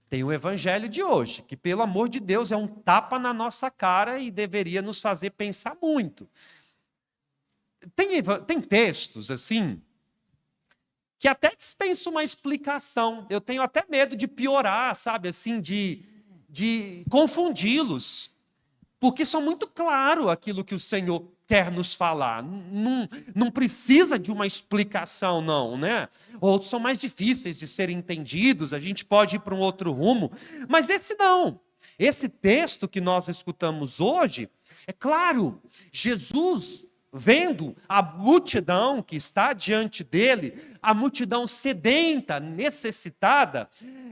Tem o evangelho de hoje, que, pelo amor de Deus, é um tapa na nossa cara e deveria nos fazer pensar muito. Tem textos, assim, que até dispensam uma explicação. Eu tenho até medo de piorar, sabe, assim, de confundi-los. Porque são muito claro aquilo que o Senhor quer nos falar. Não precisa de uma explicação, não, né? Outros são mais difíceis de serem entendidos, a gente pode ir para um outro rumo. Mas esse não. Esse texto que nós escutamos hoje, é claro, Jesus, vendo a multidão que está diante dele, a multidão sedenta, necessitada,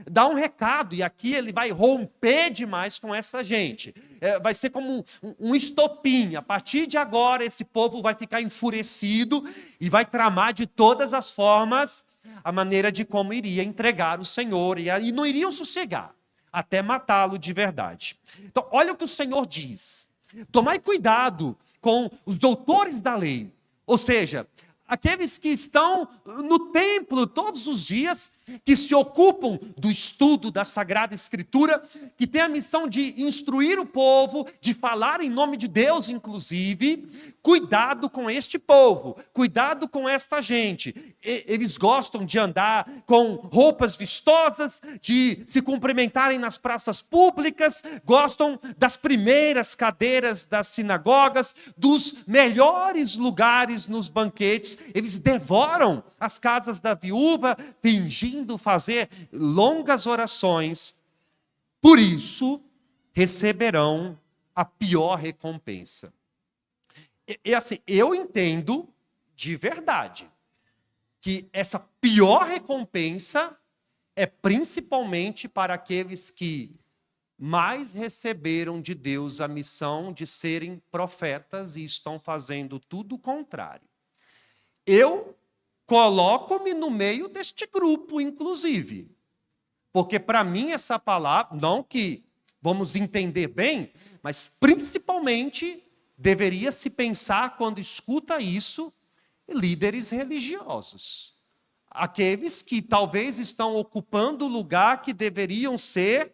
dá um recado, e aqui ele vai romper demais com essa gente. Vai ser como um estopim. A partir de agora, esse povo vai ficar enfurecido e vai tramar de todas as formas a maneira de como iria entregar o Senhor, e não iriam sossegar até matá-lo de verdade. Então, olha o que o Senhor diz. Tomai cuidado com os doutores da lei, ou seja, aqueles que estão no templo todos os dias, que se ocupam do estudo da Sagrada Escritura, que têm a missão de instruir o povo, de falar em nome de Deus, inclusive. Cuidado com este povo, cuidado com esta gente. Eles gostam de andar com roupas vistosas, de se cumprimentarem nas praças públicas, gostam das primeiras cadeiras das sinagogas, dos melhores lugares nos banquetes. Eles devoram as casas da viúva, fingindo fazer longas orações. Por isso, receberão a pior recompensa. E assim, eu entendo de verdade que essa pior recompensa é principalmente para aqueles que mais receberam de Deus a missão de serem profetas e estão fazendo tudo o contrário. Eu coloco-me no meio deste grupo, inclusive. Porque para mim essa palavra, não que vamos entender bem, mas principalmente deveria se pensar, quando escuta isso, líderes religiosos. Aqueles que talvez estão ocupando o lugar que deveriam ser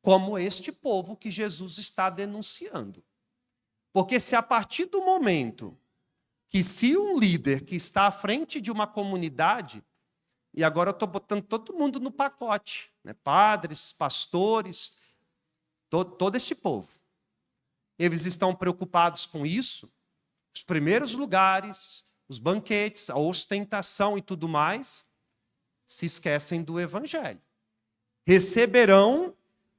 como este povo que Jesus está denunciando. Porque se a partir do momento que se um líder que está à frente de uma comunidade, e agora eu estou botando todo mundo no pacote, né? Padres, pastores, todo este povo, eles estão preocupados com isso, os primeiros lugares, os banquetes, a ostentação e tudo mais, se esquecem do evangelho. Receberão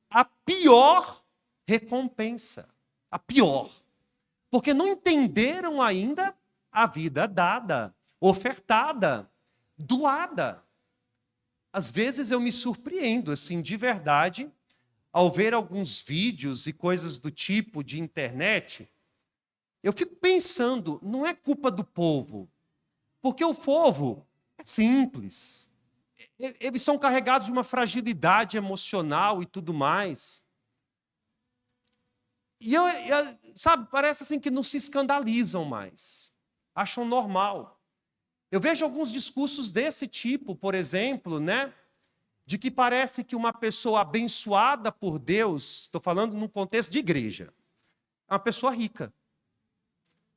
a pior recompensa, a pior, porque não entenderam ainda a vida dada, ofertada, doada. Às vezes eu me surpreendo, assim, de verdade, ao ver alguns vídeos e coisas do tipo de internet, eu fico pensando, não é culpa do povo, porque o povo é simples. Eles são carregados de uma fragilidade emocional e tudo mais. E sabe, parece assim que não se escandalizam mais. Acham normal. Eu vejo alguns discursos desse tipo, por exemplo, né? De que parece que uma pessoa abençoada por Deus, estou falando num contexto de igreja, é uma pessoa rica.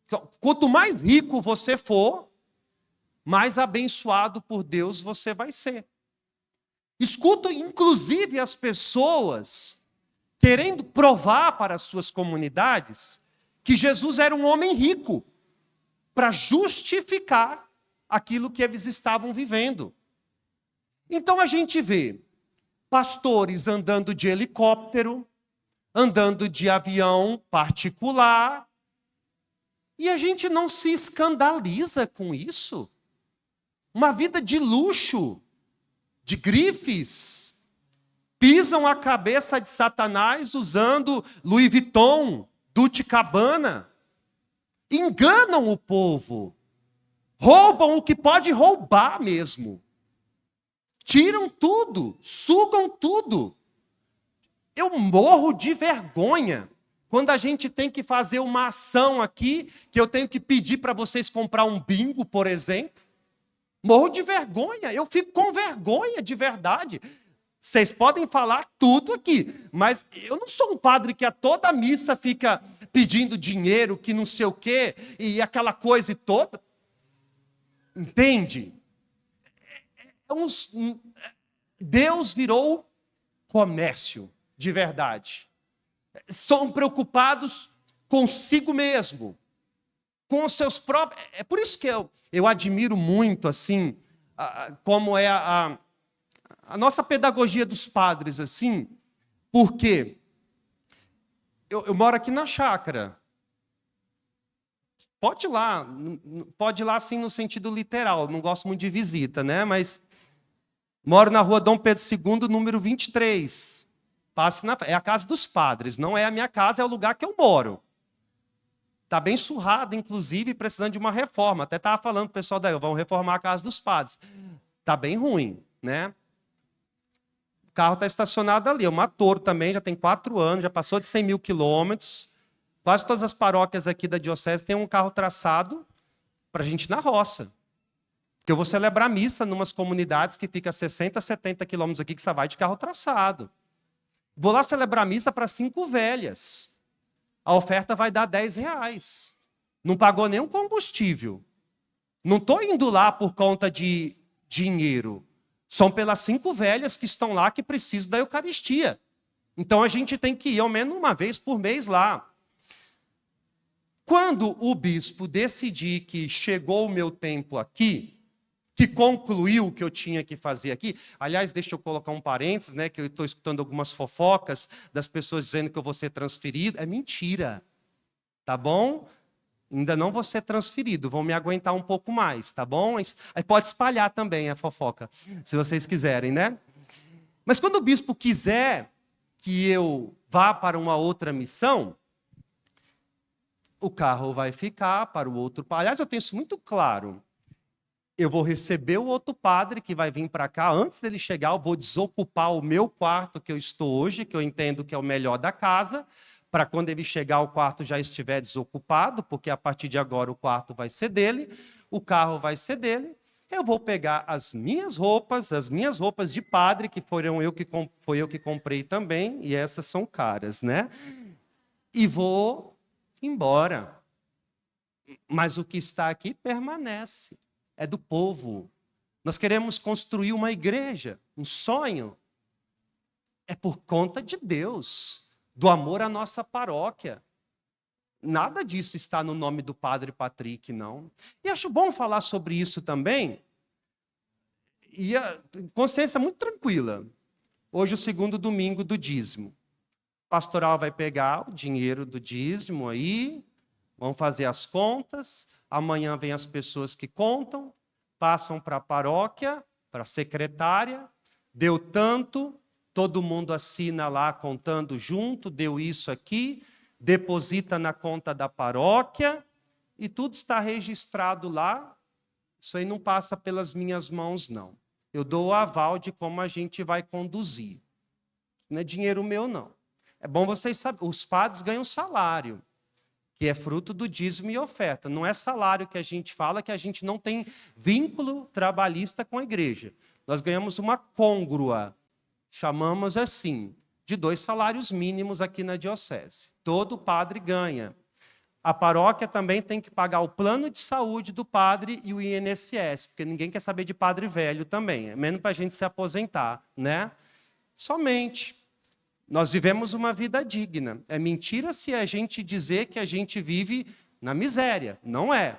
Então, quanto mais rico você for, mais abençoado por Deus você vai ser. Escuto, inclusive, as pessoas querendo provar para as suas comunidades que Jesus era um homem rico, para justificar aquilo que eles estavam vivendo. Então a gente vê pastores andando de helicóptero, andando de avião particular, e a gente não se escandaliza com isso. Uma vida de luxo, de grifes, pisam a cabeça de Satanás usando Louis Vuitton, Dolce & Gabbana, enganam o povo, roubam o que pode roubar mesmo, tiram tudo, sugam tudo. Eu morro de vergonha quando a gente tem que fazer uma ação aqui, que eu tenho que pedir para vocês comprar um bingo, por exemplo. Morro de vergonha, eu fico com vergonha de verdade. Vocês podem falar tudo aqui, mas eu não sou um padre que a toda missa fica pedindo dinheiro, que não sei o quê, e aquela coisa toda. Entende? Deus virou comércio, de verdade. São preocupados consigo mesmo, com os seus próprios. É por isso que eu admiro muito, assim, como é a nossa pedagogia dos padres, assim, porque eu moro aqui na chácara. Pode ir lá assim no sentido literal, não gosto muito de visita, né? Mas moro na rua Dom Pedro II, número 23. É a casa dos padres, não é a minha casa, é o lugar que eu moro. Está bem surrado, inclusive, precisando de uma reforma. Até estava falando para o pessoal daí, vamos reformar a casa dos padres. Está bem ruim, né? O carro está estacionado ali, é uma Toro também, já tem 4 anos, já passou de 100 mil quilômetros. Quase todas as paróquias aqui da diocese têm um carro traçado para a gente ir na roça. Porque eu vou celebrar missa em umas comunidades que fica a 60, 70 quilômetros aqui, que você vai de carro traçado. Vou lá celebrar missa para 5 velhas. A oferta vai dar R$10. Não pagou nenhum combustível. Não estou indo lá por conta de dinheiro. São pelas 5 velhas que estão lá que precisam da Eucaristia. Então a gente tem que ir ao menos uma vez por mês lá. Quando o bispo decidir que chegou o meu tempo aqui, que concluiu o que eu tinha que fazer aqui, aliás, deixa eu colocar um parênteses, né, que eu estou escutando algumas fofocas das pessoas dizendo que eu vou ser transferido. É mentira, tá bom? Ainda não vou ser transferido, vão me aguentar um pouco mais, tá bom? Aí pode espalhar também a fofoca, se vocês quiserem, né? Mas quando o bispo quiser que eu vá para uma outra missão, o carro vai ficar para o outro padre. Aliás, eu tenho isso muito claro. Eu vou receber o outro padre que vai vir para cá. Antes dele chegar, eu vou desocupar o meu quarto que eu estou hoje, que eu entendo que é o melhor da casa, para quando ele chegar, o quarto já estiver desocupado, porque a partir de agora o quarto vai ser dele, o carro vai ser dele. Eu vou pegar as minhas roupas de padre, que foi eu que comprei também, e essas são caras, né? E vou embora. Mas o que está aqui permanece. É do povo. Nós queremos construir uma igreja, um sonho. É por conta de Deus, do amor à nossa paróquia. Nada disso está no nome do Padre Patrick, não. E acho bom falar sobre isso também. E a consciência muito tranquila. Hoje, o 2º domingo do dízimo. O pastoral vai pegar o dinheiro do dízimo aí, vão fazer as contas. Amanhã vem as pessoas que contam, passam para a paróquia, para a secretária, deu tanto, todo mundo assina lá contando junto, deu isso aqui, deposita na conta da paróquia e tudo está registrado lá. Isso aí não passa pelas minhas mãos, não. Eu dou o aval de como a gente vai conduzir. Não é dinheiro meu, não. É bom vocês saberem, os padres ganham salário, que é fruto do dízimo e oferta. Não é salário que a gente fala, que a gente não tem vínculo trabalhista com a igreja. Nós ganhamos uma côngrua, chamamos assim, de 2 salários mínimos aqui na diocese. Todo padre ganha. A paróquia também tem que pagar o plano de saúde do padre e o INSS, porque ninguém quer saber de padre velho também, é menos para a gente se aposentar, né? Somente. Nós vivemos uma vida digna. É mentira se a gente dizer que a gente vive na miséria. Não é.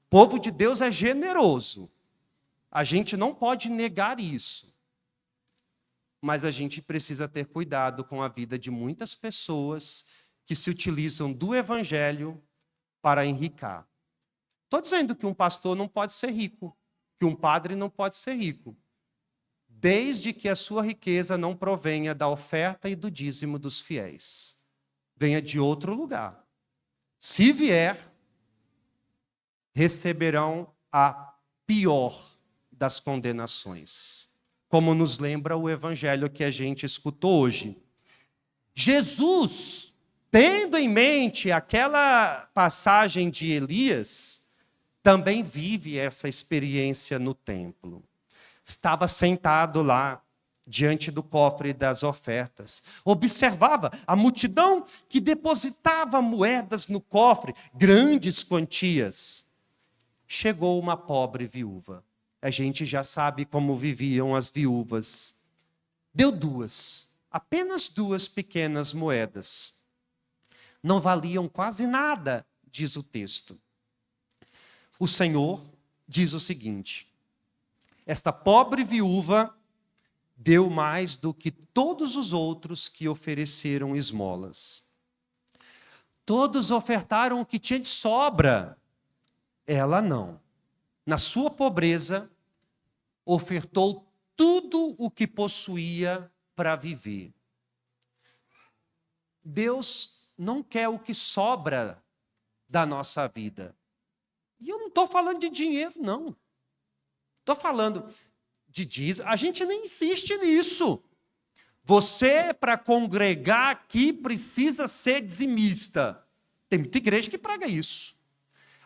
O povo de Deus é generoso. A gente não pode negar isso. Mas a gente precisa ter cuidado com a vida de muitas pessoas que se utilizam do evangelho para enricar. Estou dizendo que um pastor não pode ser rico, que um padre não pode ser rico, desde que a sua riqueza não provenha da oferta e do dízimo dos fiéis. Venha de outro lugar. Se vier, receberão a pior das condenações, como nos lembra o evangelho que a gente escutou hoje. Jesus, tendo em mente aquela passagem de Elias, também vive essa experiência no templo. Estava sentado lá, diante do cofre das ofertas. Observava a multidão que depositava moedas no cofre, grandes quantias. Chegou uma pobre viúva. A gente já sabe como viviam as viúvas. Deu apenas duas pequenas moedas. Não valiam quase nada, diz o texto. O Senhor diz o seguinte: esta pobre viúva deu mais do que todos os outros que ofereceram esmolas. Todos ofertaram o que tinha de sobra. Ela não. Na sua pobreza, ofertou tudo o que possuía para viver. Deus não quer o que sobra da nossa vida. E eu não estou falando de dinheiro, não. Estou falando de dízimo. A gente nem insiste nisso. Você, para congregar aqui, precisa ser dizimista. Tem muita igreja que prega isso.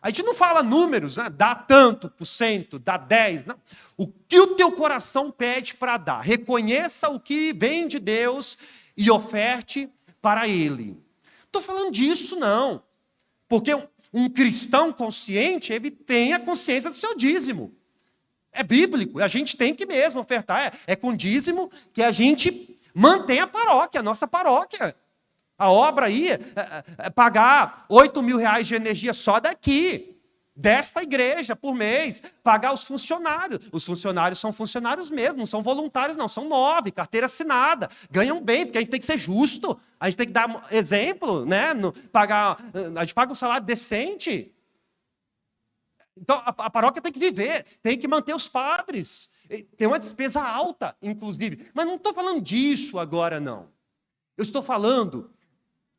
A gente não fala números, né? Dá tanto por cento, dá 10. Não. O que o teu coração pede para dar? Reconheça o que vem de Deus e oferte para Ele. Estou falando disso, não. Porque um cristão consciente, ele tem a consciência do seu dízimo. É bíblico, a gente tem que mesmo ofertar. É com dízimo que a gente mantém a paróquia, a nossa paróquia. A obra aí é pagar 8 mil reais de energia só daqui, desta igreja, por mês. Pagar os funcionários. Os funcionários são funcionários mesmo, não são voluntários não, são 9, carteira assinada. Ganham bem, porque a gente tem que ser justo. A gente tem que dar exemplo, né? A gente paga um salário decente. Então, a paróquia tem que viver, tem que manter os padres. Tem uma despesa alta, inclusive. Mas não estou falando disso agora, não. Eu estou falando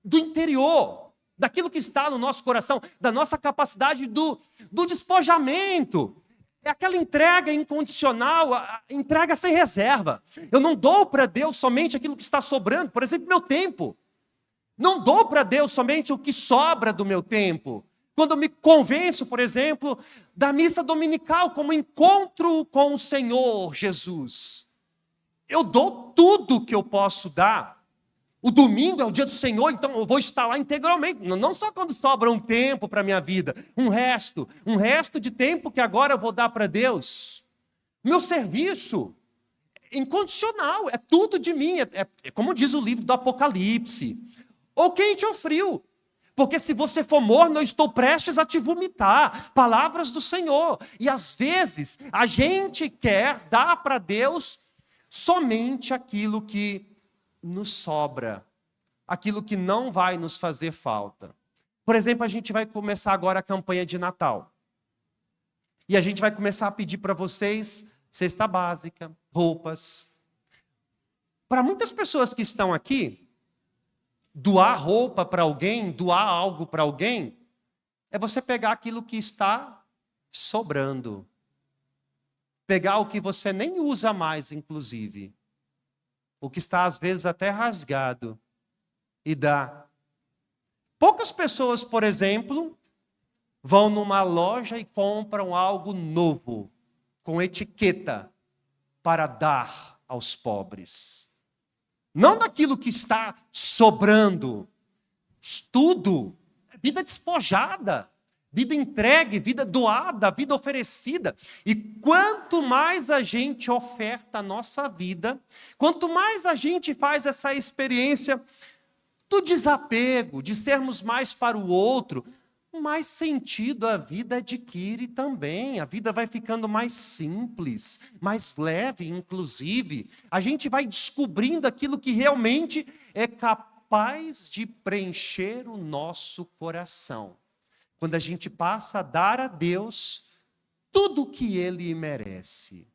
do interior, daquilo que está no nosso coração, da nossa capacidade do despojamento. É aquela entrega incondicional, a entrega sem reserva. Eu não dou para Deus somente aquilo que está sobrando, por exemplo, meu tempo. Não dou para Deus somente o que sobra do meu tempo. Quando eu me convenço, por exemplo, da missa dominical como encontro com o Senhor Jesus. Eu dou tudo que eu posso dar. O domingo é o dia do Senhor, então eu vou estar lá integralmente. Não só quando sobra um tempo para a minha vida. Um resto de tempo que agora eu vou dar para Deus. Meu serviço incondicional, é tudo de mim. É como diz o livro do Apocalipse. Ou quente ou frio. Porque se você for morno, eu estou prestes a te vomitar. Palavras do Senhor. E às vezes a gente quer dar para Deus somente aquilo que nos sobra. Aquilo que não vai nos fazer falta. Por exemplo, a gente vai começar agora a campanha de Natal. E a gente vai começar a pedir para vocês cesta básica, roupas. Para muitas pessoas que estão aqui, doar roupa para alguém, doar algo para alguém, é você pegar aquilo que está sobrando. Pegar o que você nem usa mais, inclusive. O que está, às vezes, até rasgado. E dar. Poucas pessoas, por exemplo, vão numa loja e compram algo novo, com etiqueta, para dar aos pobres. Não daquilo que está sobrando. Tudo. Vida despojada. Vida entregue, vida doada, vida oferecida. E quanto mais a gente oferta a nossa vida, quanto mais a gente faz essa experiência do desapego, de sermos mais para o outro, mais sentido a vida adquire também. A vida vai ficando mais simples, mais leve, inclusive. A gente vai descobrindo aquilo que realmente é capaz de preencher o nosso coração. Quando a gente passa a dar a Deus tudo o que Ele merece.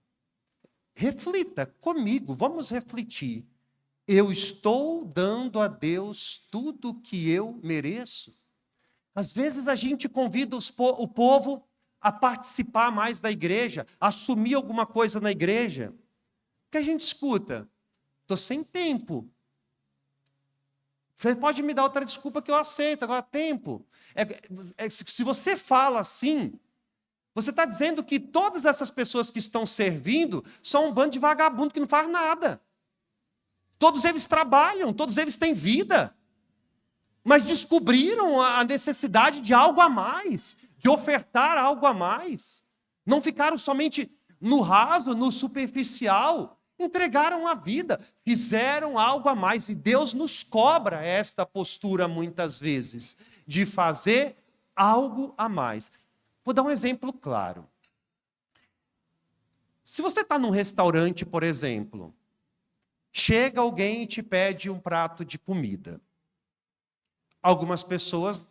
Reflita comigo, vamos refletir. Eu estou dando a Deus tudo o que eu mereço? Às vezes a gente convida o povo a participar mais da igreja, a assumir alguma coisa na igreja. O que a gente escuta? Estou sem tempo. Você pode me dar outra desculpa que eu aceito, agora tempo. Se você fala assim, você está dizendo que todas essas pessoas que estão servindo são um bando de vagabundo que não faz nada. Todos eles trabalham, todos eles têm vida. Mas descobriram a necessidade de algo a mais, de ofertar algo a mais. Não ficaram somente no raso, no superficial. Entregaram a vida, fizeram algo a mais. E Deus nos cobra esta postura muitas vezes, de fazer algo a mais. Vou dar um exemplo claro. Se você está num restaurante, por exemplo, chega alguém e te pede um prato de comida. Algumas pessoas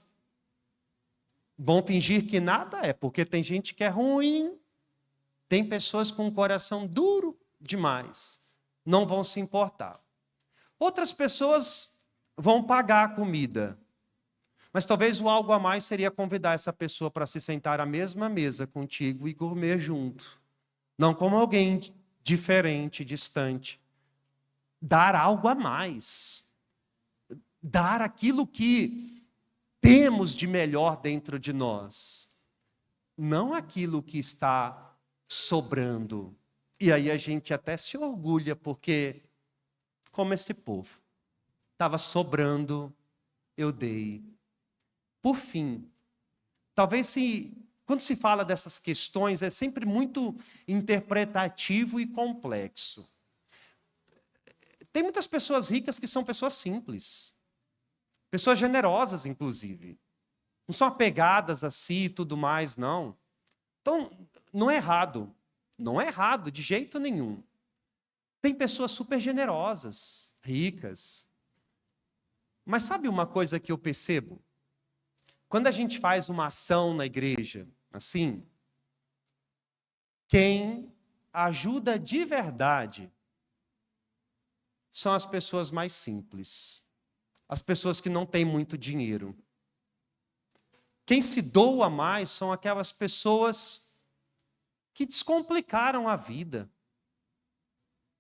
vão fingir que nada é, porque tem gente que é ruim, tem pessoas com o coração duro demais, não vão se importar. Outras pessoas vão pagar a comida, mas talvez o algo a mais seria convidar essa pessoa para se sentar à mesma mesa contigo e comer junto. Não como alguém diferente, distante. Dar algo a mais. Dar aquilo que temos de melhor dentro de nós. Não aquilo que está sobrando. E aí a gente até se orgulha, porque, como esse povo, estava sobrando, eu dei. Por fim, talvez quando se fala dessas questões, é sempre muito interpretativo e complexo. Tem muitas pessoas ricas que são pessoas simples. Pessoas generosas, inclusive. Não são apegadas a si e tudo mais, não. Então, não é errado. Não é errado, de jeito nenhum. Tem pessoas super generosas, ricas. Mas sabe uma coisa que eu percebo? Quando a gente faz uma ação na igreja, assim, quem ajuda de verdade são as pessoas mais simples. As pessoas que não têm muito dinheiro. Quem se doa mais são aquelas pessoas que descomplicaram a vida.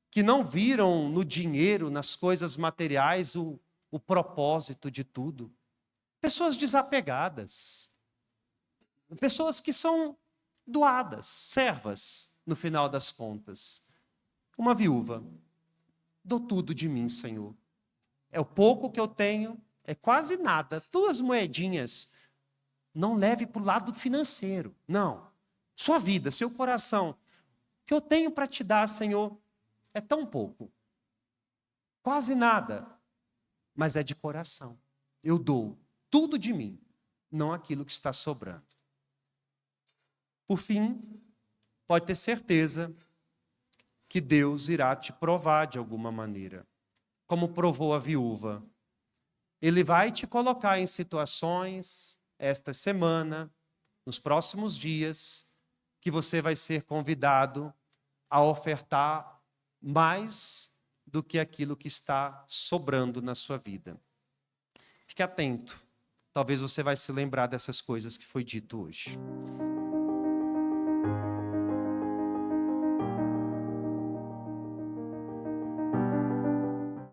Que não viram no dinheiro, nas coisas materiais, o propósito de tudo. Pessoas desapegadas. Pessoas que são doadas, servas, no final das contas. Uma viúva. Dou tudo de mim, Senhor. É o pouco que eu tenho, é quase nada. 2 moedinhas. Não leve para o lado financeiro. Não. Sua vida, seu coração. O que eu tenho para te dar, Senhor, é tão pouco. Quase nada. Mas é de coração. Eu dou tudo de mim, não aquilo que está sobrando. Por fim, pode ter certeza que Deus irá te provar de alguma maneira. Como provou a viúva. Ele vai te colocar em situações, esta semana, nos próximos dias, que você vai ser convidado a ofertar mais do que aquilo que está sobrando na sua vida. Fique atento. Talvez você vai se lembrar dessas coisas que foi dito hoje.